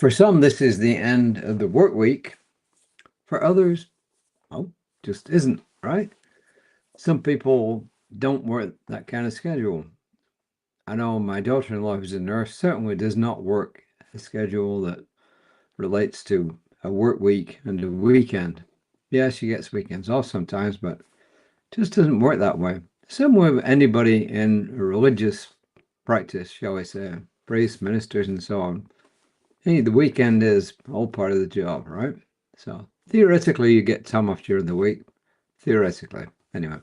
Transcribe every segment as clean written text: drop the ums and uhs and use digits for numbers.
For some, this is the end of the work week. For others, oh, just isn't, right? Some people don't work that kind of schedule. I know my daughter-in-law, who's a nurse, certainly does not work a schedule that relates to a work week and a weekend. Yeah, she gets weekends off sometimes, but just doesn't work that way. Same way with anybody in religious practice, shall we say, priests, ministers, and so on. Hey, the weekend is all part of the job, right? So theoretically, you get time off during the week. Theoretically, anyway.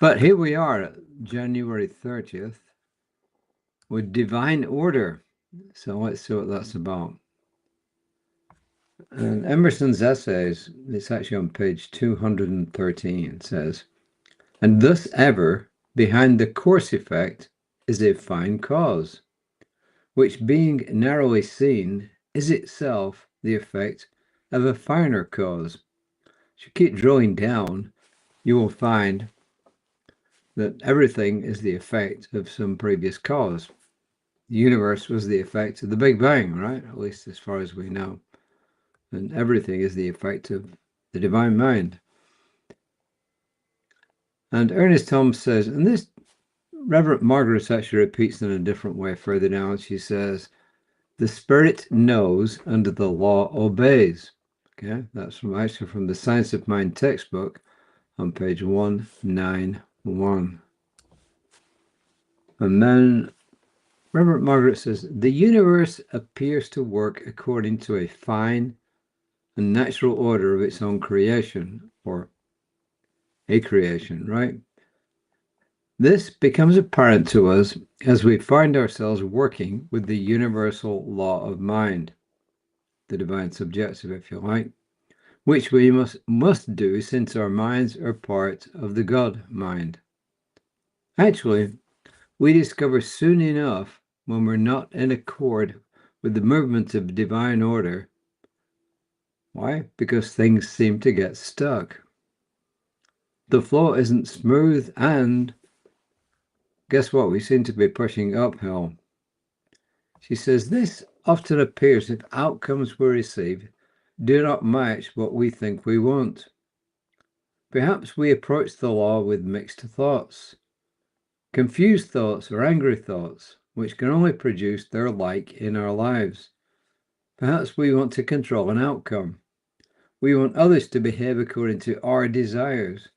But here we are, January 30th, with Divine Order. So let's see what that's about. And Emerson's Essays, it's actually on page 213, says, "And thus ever, behind the coarse effect, is a fine cause, which being narrowly seen, is itself the effect of a finer cause." If you keep drilling down, you will find that everything is the effect of some previous cause. The universe was the effect of the Big Bang, right? At least as far as we know. And everything is the effect of the divine mind. And Ernest Holmes says, and this Rev Margaret actually repeats in a different way further down. She says, "The spirit knows and the law obeys." Okay, that's actually from the Science of Mind textbook on page 191. And then Rev Margaret says, "The universe appears to work according to a fine and natural order of its own creation, or a creation, right? This becomes apparent to us as we find ourselves working with the universal law of mind, the divine subjective, if you like, which we must do since our minds are part of the God mind. Actually, we discover soon enough when we're not in accord with the movement of divine order. Why? Because things seem to get stuck. The flow isn't smooth, and guess what? We seem to be pushing uphill." She says, "This often appears if outcomes we receive do not match what we think we want. Perhaps we approach the law with mixed thoughts, confused thoughts, or angry thoughts, which can only produce their like in our lives. Perhaps we want to control an outcome. We want others to behave according to our desires.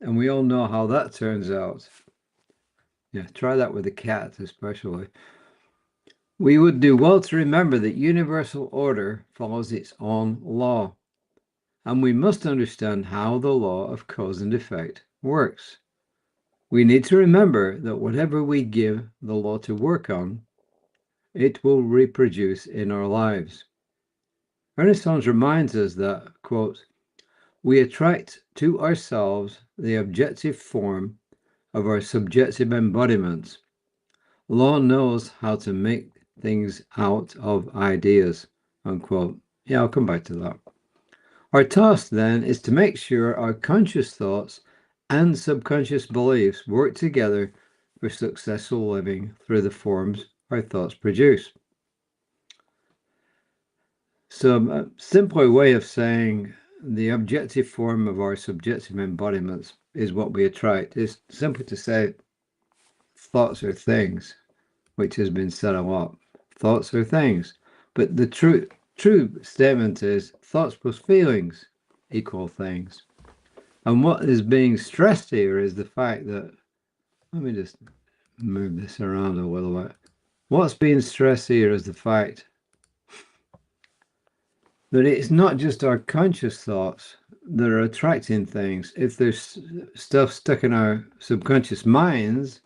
And we all know how that turns out. Yeah, try that with a cat especially. We would do well to remember that universal order follows its own law, and we must understand how the law of cause and effect works. We need to remember that whatever we give the law to work on, it will reproduce in our lives." Ernest Holmes reminds us that, quote, "We attract to ourselves the objective form of our subjective embodiments. Law knows how to make things out of ideas," unquote. Yeah, I'll come back to that. Our task then is to make sure our conscious thoughts and subconscious beliefs work together for successful living through the forms our thoughts produce. So a simpler way of saying the objective form of our subjective embodiments is what we attract is simply to say thoughts are things, which has been said a lot. Thoughts are things. But the true statement is thoughts plus feelings equal things. And what is being stressed here is the fact that, let me just move this around a little bit. What's being stressed here is the fact that it's not just our conscious thoughts that are attracting things. If there's stuff stuck in our subconscious minds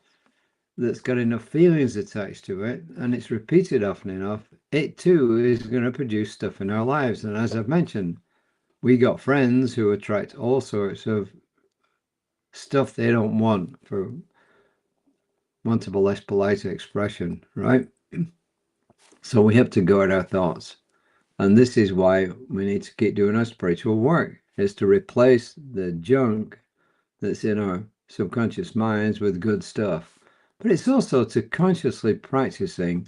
that's got enough feelings attached to it, and it's repeated often enough, it too is going to produce stuff in our lives. And as I've mentioned, we got friends who attract all sorts of stuff they don't want, for want of a less polite expression, right? So we have to guard our thoughts. And this is why we need to keep doing our spiritual work, is to replace the junk that's in our subconscious minds with good stuff. But it's also to consciously practicing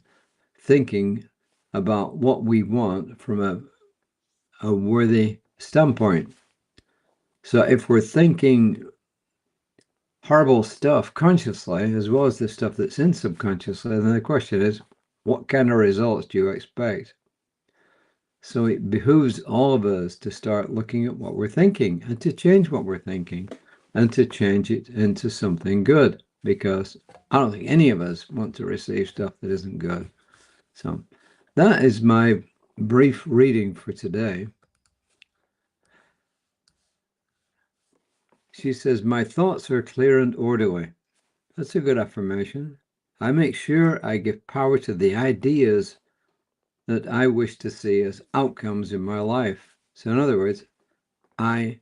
thinking about what we want from a worthy standpoint. So if we're thinking horrible stuff consciously, as well as the stuff that's in subconsciously, then the question is, what kind of results do you expect? So it behooves all of us to start looking at what we're thinking and to change what we're thinking and to change it into something good, because I don't think any of us want to receive stuff that isn't good. So that is my brief reading for today. She says, my thoughts are clear and orderly. That's a good affirmation. I make sure I give power to the ideas that I wish to see as outcomes in my life. So in other words, I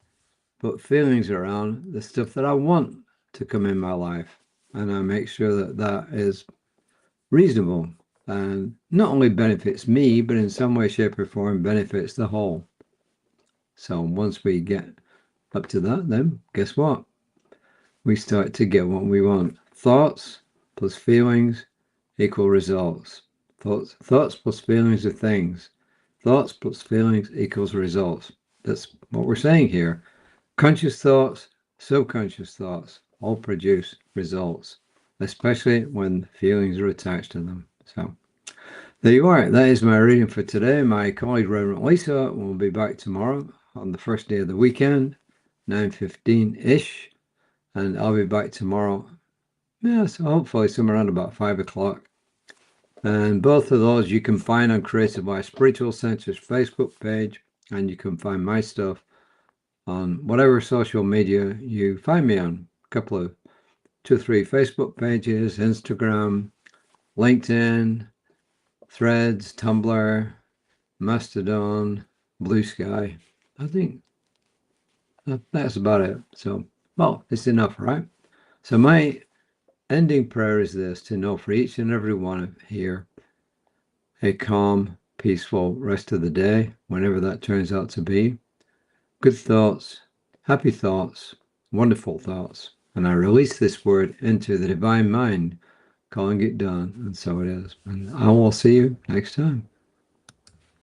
put feelings around the stuff that I want to come in my life. And I make sure that that is reasonable and not only benefits me, but in some way, shape, or form benefits the whole. So once we get up to that, then guess what? We start to get what we want. Thoughts plus feelings equal results. Thoughts plus feelings of things. Thoughts plus feelings equals results. That's what we're saying here. Conscious thoughts, subconscious thoughts all produce results, especially when feelings are attached to them. So there you are. That is my reading for today. My colleague Reverend Lisa will be back tomorrow on the first day of the weekend, 9:15-ish. And I'll be back tomorrow. Yeah, so hopefully somewhere around about 5 o'clock. And both of those you can find on Created by Spiritual Center's Facebook page, and you can find my stuff on whatever social media you find me on. A couple of 2-3 Facebook pages, Instagram, LinkedIn, Threads, Tumblr, Mastodon, Blue Sky. I think that's about it. So, well, it's enough, right? So my ending prayer is this: to know for each and every one here a calm, peaceful rest of the day, whenever that turns out to be. Good thoughts, happy thoughts, wonderful thoughts. And I release this word into the divine mind, calling it done. And so it is. And I will see you next time.